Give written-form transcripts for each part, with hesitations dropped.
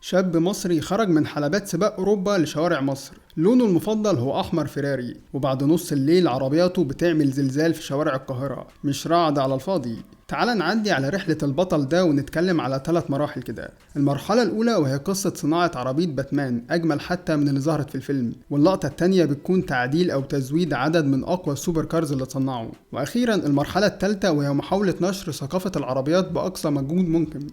شاب مصري خرج من حلبات سباق أوروبا لشوارع مصر. لونه المفضل هو أحمر فيراري، وبعد نص الليل عربياته بتعمل زلزال في شوارع القاهرة، مش رعد على الفاضي. تعال نعدي على رحلة البطل ده ونتكلم على 3 مراحل كده. المرحلة الأولى وهي قصة صناعة عربية باتمان أجمل حتى من اللي ظهرت في الفيلم، واللقطة التانية بتكون تعديل أو تزويد عدد من أقوى السوبر كارز اللي تصنعوا. وأخيرا المرحلة التالتة وهي محاولة نشر ثقافة العربيات بأقصى مجهود ممكن.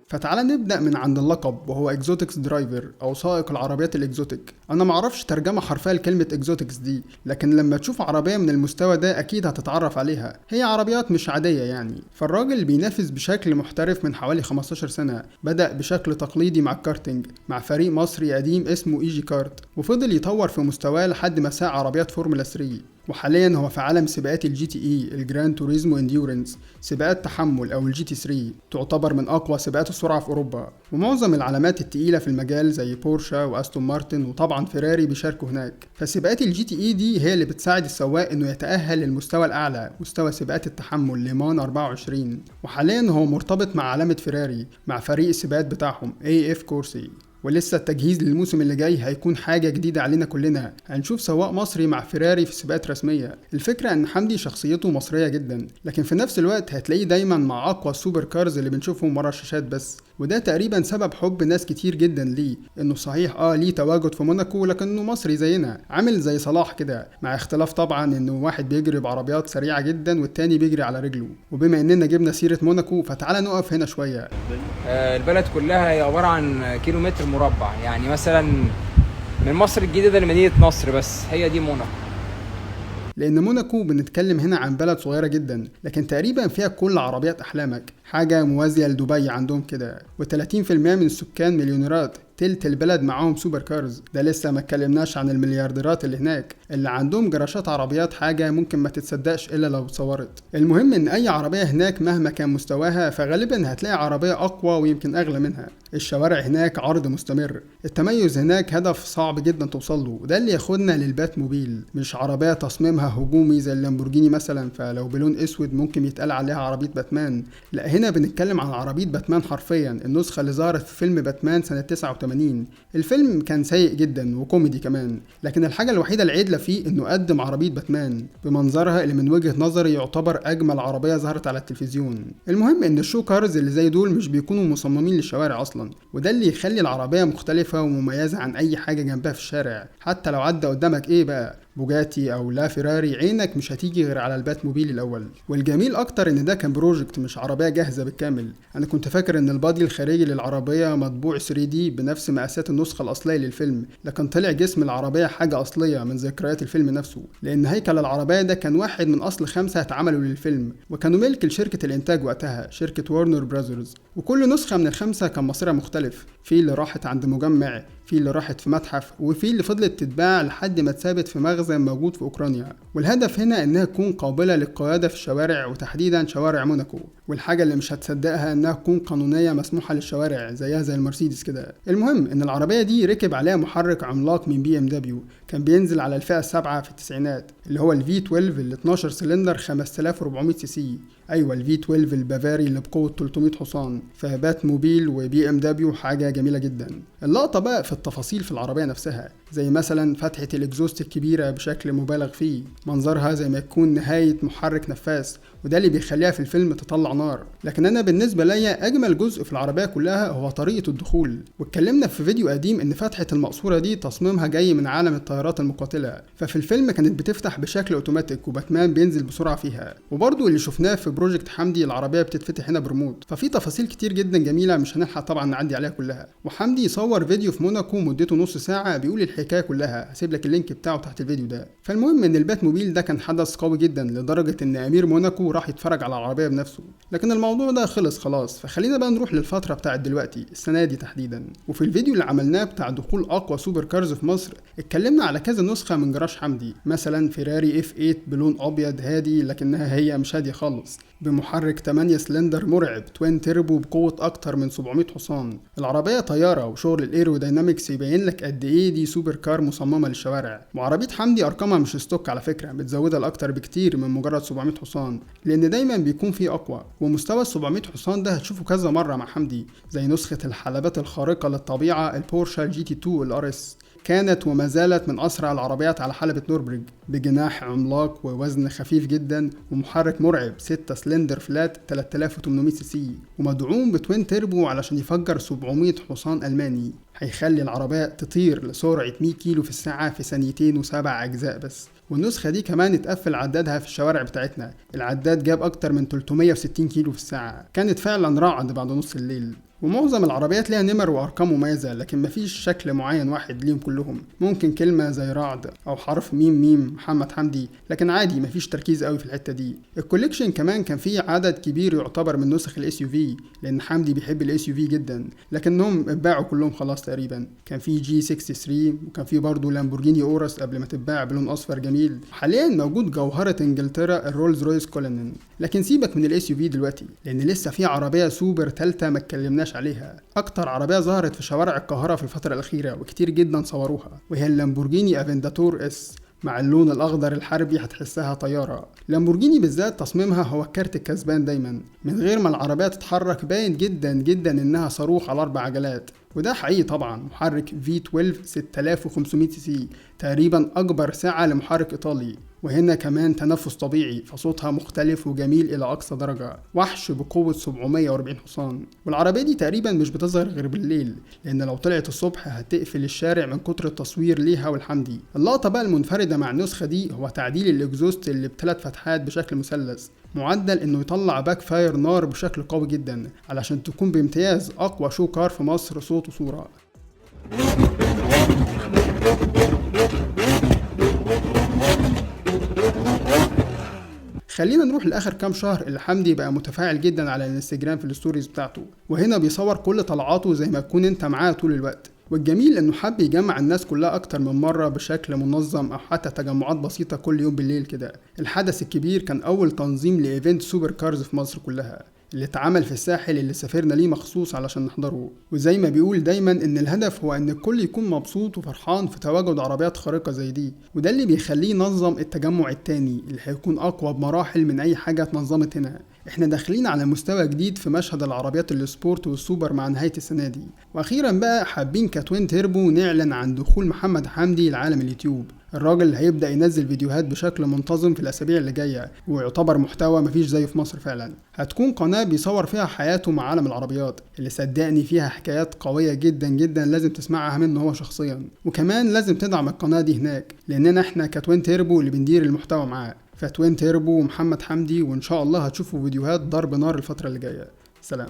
فتعالى نبدأ من عند اللقب، وهو اكزوتكس درايفر او سائق العربيات الاكزوتيك. انا معرفش ترجمة حرفية لكلمة اكزوتكس دي، لكن لما تشوف عربية من المستوى ده اكيد هتتعرف عليها. هي عربيات مش عادية يعني. فالراجل بينافس بشكل محترف من حوالي 15 سنة. بدأ بشكل تقليدي مع الكارتينج مع فريق مصري قديم اسمه ايجي كارت، وفضل يطور في مستواه لحد ما ساق عربيات فورمولا 3. وحاليا هو في عالم سباقات الجي تي اي، الجراند توريزمو انديورنس، سباقات تحمل او الجي تي 3، تعتبر من اقوى سباقات السرعه في اوروبا. ومعظم العلامات التقيله في المجال زي بورشا واستون مارتن وطبعا فيراري بيشاركوا هناك. فسباقات الجي تي اي دي هي اللي بتساعد السواق انه يتاهل للمستوى الاعلى، مستوى سباقات التحمل ليمان 24. وحاليا هو مرتبط مع علامه فيراري مع فريق السباقات بتاعهم اي اف كورسي. ولسه التجهيز للموسم اللي جاي هيكون حاجة جديدة علينا كلنا. هنشوف سواق مصري مع فيراري في سباقات رسمية. الفكرة ان حمدي شخصيته مصرية جدا، لكن في نفس الوقت هتلاقيه دايما مع اقوى السوبر كارز اللي بنشوفهم ورا الشاشات بس. وده تقريبا سبب حب ناس كتير جدا ليه. انه صحيح ليه تواجد في موناكو، لكنه مصري زينا، عامل زي صلاح كده، مع اختلاف طبعا انه واحد بيجري بعربيات سريعة جدا والتاني بيجري على رجله. وبما اننا جبنا سيرة موناكو فتعالى نقف هنا شوية. البلد كلها هي عبارة عن كيلومتر مربع، يعني مثلا من مصر الجديدة لمدينة نصر، بس هي دي موناكو. لأن موناكو بنتكلم هنا عن بلد صغيرة جدا، لكن تقريبا فيها كل عربيات أحلامك، حاجة موازية لدبي عندهم كده. و30% من السكان مليونيرات، تلت البلد معاهم سوبر كارز. ده لسه ما اتكلمناش عن المليارديرات اللي هناك، اللي عندهم جراشات عربيات حاجة ممكن ما تتصدقش إلا لو اتصورت. المهم إن أي عربية هناك مهما كان مستواها فغالبا هتلاقي عربية أقوى ويمكن أغلى منها. الشوارع هناك عرض مستمر. التميز هناك هدف صعب جدا توصل له، وده اللي ياخدنا للبات موبيل. مش عربية تصميمها هجومي زي اللامبورجيني مثلا، فلو بلون اسود ممكن يتقال عليها عربية باتمان. لا، هنا بنتكلم عن عربية باتمان حرفيا، النسخة اللي ظهرت في فيلم باتمان سنة 89. الفيلم كان سيء جدا وكوميدي كمان، لكن الحاجة الوحيدة العدلة فيه انه قدم عربية باتمان بمنظرها اللي من وجهة نظري يعتبر اجمل عربية ظهرت على التلفزيون. المهم ان الشو كارز اللي زي دول مش بيكونوا مصممين للشوارع اصلا، وده اللي يخلي العربية مختلفة ومميزة عن اي حاجة جنبها في الشارع. حتى لو عدى قدامك ايه بقى، بوجاتي او لا فيراري، عينك مش هتيجي غير على البات موبيل الاول. والجميل اكتر ان ده كان بروجكت مش عربيه جاهزه بالكامل. انا كنت فاكر ان البادي الخارجي للعربيه مطبوع 3D بنفس مقاسات النسخه الاصليه للفيلم، لكن طلع جسم العربيه حاجه اصليه من ذكريات الفيلم نفسه. لان هيكل العربيه ده كان واحد من اصل 5 اتعملوا للفيلم، وكانوا ملك لشركه الانتاج وقتها، شركه وارنر براذرز. وكل نسخه من ال5 كان مصيرها مختلف. في اللي راحت عند مجمع، في اللي راحت في متحف، وفي اللي فضلت تتباع لحد ما اتثبت في مخزن موجود في اوكرانيا. والهدف هنا انها تكون قابله للقياده في الشوارع، وتحديدا شوارع موناكو. والحاجه اللي مش هتصدقها انها تكون قانونيه مسموحه للشوارع زيها زي المرسيدس كده. المهم ان العربيه دي ركب عليها محرك عملاق من بي ام دبليو، كان بينزل على الفئه السابعه في التسعينات، اللي هو الفي 12 ال 12 سلندر 5400 سي سي. ايوه، الفي 12 البافاري اللي بقوه 300 حصان. فبات موبيل وبي ام دبليو حاجه جميله جدا. اللقطه بقى في التفاصيل في العربيه نفسها، زي مثلا فتحه الاكزوست الكبيره بشكل مبالغ فيه، منظرها زي ما يكون نهايه محرك نفاث، وده اللي بيخليها في الفيلم تطلع نار. لكن انا بالنسبه ليا اجمل جزء في العربيه كلها هو طريقه الدخول. واتكلمنا في فيديو قديم ان فتحه المقصوره دي تصميمها جاي من عالم الطيارات المقاتله، ففي الفيلم كانت بتفتح بشكل اوتوماتيك وباتمان بينزل بسرعه فيها. وبرضو اللي شفناه في بروجكت حمدي العربيه بتتفتح هنا بريموت. ففي تفاصيل كتير جدا جميله مش هنلحق طبعا نعدي عليها كلها. وحمدي صور فيديو في موناكو مدته نص ساعه بيقول الحكايه كلها، هسيب لك اللينك بتاعه تحت الفيديو ده. فالمهم ان البات موبيل ده كان حدث قوي جدا، لدرجه ان امير موناكو وراح يتفرج على العربية بنفسه. لكن الموضوع ده خلص خلاص، فخلينا بقى نروح للفترة بتاعت دلوقتي، السنة دي تحديدا. وفي الفيديو اللي عملناه بتاع دخول أقوى سوبر كارز في مصر اتكلمنا على كذا نسخة من جراج حمدي، مثلا فيراري F8 بلون أبيض هادي لكنها هي مش هادية خالص، بمحرك 8 سلندر مرعب توين تيربو بقوة أكتر من 700 حصان. العربية طيارة، وشغل الايروداينامكس يبين لك قد ايه دي سوبر كار مصممة للشوارع. وعربية حمدي أرقامها مش ستوك على فكرة، متزودة لأكتر بكتير من مجرد 700 حصان، لأن دايما بيكون فيه أقوى. ومستوى 700 حصان ده هتشوفه كذا مرة مع حمدي، زي نسخة الحلبات الخارقة للطبيعة البورشا GT2 الRS، كانت وما زالت من أسرع العربيات على حلبة نوربرج، بجناح عملاق ووزن خفيف جدا ومحرك مرعب 6 سلندر فلات 3800 سي سي، ومدعوم بتوين تيربو علشان يفجر 700 حصان ألماني، هيخلي العربية تطير لسرعة 100 كيلو في الساعة في ثانيتين و7 أجزاء بس. والنسخة دي كمان اتقفل عدادها في الشوارع بتاعتنا، العداد جاب أكتر من 360 كيلو في الساعة، كانت فعلا رعد بعد نص الليل. ومعظم العربيات ليها نمر وارقام مميزه، لكن مفيش شكل معين واحد ليهم كلهم، ممكن كلمه زي رعد او حرف ميم محمد حمدي، لكن عادي مفيش تركيز قوي في الحته دي. الكوليكشن كمان كان فيه عدد كبير يعتبر من نسخ الاس يو في، لان حمدي بيحب الاس يو في جدا، لكنهم اتباعوا كلهم خلاص تقريبا. كان فيه G63، وكان فيه برضه لامبورجيني اورس قبل ما تتباع بلون اصفر جميل. حاليا موجود جوهره انجلترا الرولز رويس كولينن. لكن سيبك من الاس يو في دلوقتي، لان لسه في عربيه سوبر ثالثه ما اتكلمناش عليها، اكتر عربيه ظهرت في شوارع القاهره في الفتره الاخيره وكتير جدا صوروها، وهي اللامبورجيني افنتادور اس. مع اللون الاخضر الحربي هتحسها طياره. لامبورجيني بالذات تصميمها هو الكارت الكسبان دايما، من غير ما العربيه تتحرك باين جدا جدا انها صاروخ على 4 عجلات، وده حقيقي طبعا. محرك V12 6500 سي سي، تقريبا اكبر سعه لمحرك ايطالي، وهنا كمان تنفس طبيعي، فصوتها مختلف وجميل الى اقصى درجه، وحش بقوه 740 حصان. والعربيه دي تقريبا مش بتظهر غير بالليل، لان لو طلعت الصبح هتقفل الشارع من كتر التصوير ليها والحمدي. اللقطه بقى المنفرده مع النسخه دي هو تعديل الاكزوست اللي ب3 فتحات بشكل مثلث، معدل انه يطلع باك فاير نار بشكل قوي جدا، علشان تكون بامتياز اقوى شو كار في مصر صوت وصوره. خلينا نروح لاخر كام شهر اللي حمدي بقى متفاعل جدا على الانستجرام في الستوريز بتاعته، وهنا بيصور كل طلعاته زي ما تكون انت معاه طول الوقت. والجميل انه حب يجمع الناس كلها اكتر من مره بشكل منظم، او حتى تجمعات بسيطه كل يوم بالليل كده. الحدث الكبير كان اول تنظيم لايفنت سوبر كارز في مصر كلها، اللي اتعمل في الساحل اللي سافرنا ليه مخصوص علشان نحضره. وزي ما بيقول دايما ان الهدف هو ان الكل يكون مبسوط وفرحان في تواجد عربيات خارقة زي دي، وده اللي بيخليه ينظم التجمع التاني اللي هيكون اقوى بمراحل من اي حاجة اتنظمت هنا. احنا داخلين على مستوى جديد في مشهد العربيات السبورت والسوبر مع نهاية السنة دي. واخيرا بقى حابين كتوين تيربو نعلن عن دخول محمد حمدي لعالم اليوتيوب. الراجل اللي هيبدأ ينزل فيديوهات بشكل منتظم في الأسابيع اللي جاية، ويعتبر محتوى مفيش زيه في مصر فعلا. هتكون قناة بيصور فيها حياته مع عالم العربيات، اللي صدقني فيها حكايات قوية جدا جدا لازم تسمعها منه هو شخصيا. وكمان لازم تدعم القناة دي هناك، لأننا احنا كتوين تيربو اللي بندير المحتوى معاه. فتوين تيربو ومحمد حمدي، وإن شاء الله هتشوفوا فيديوهات ضرب نار الفترة اللي جاية. سلام.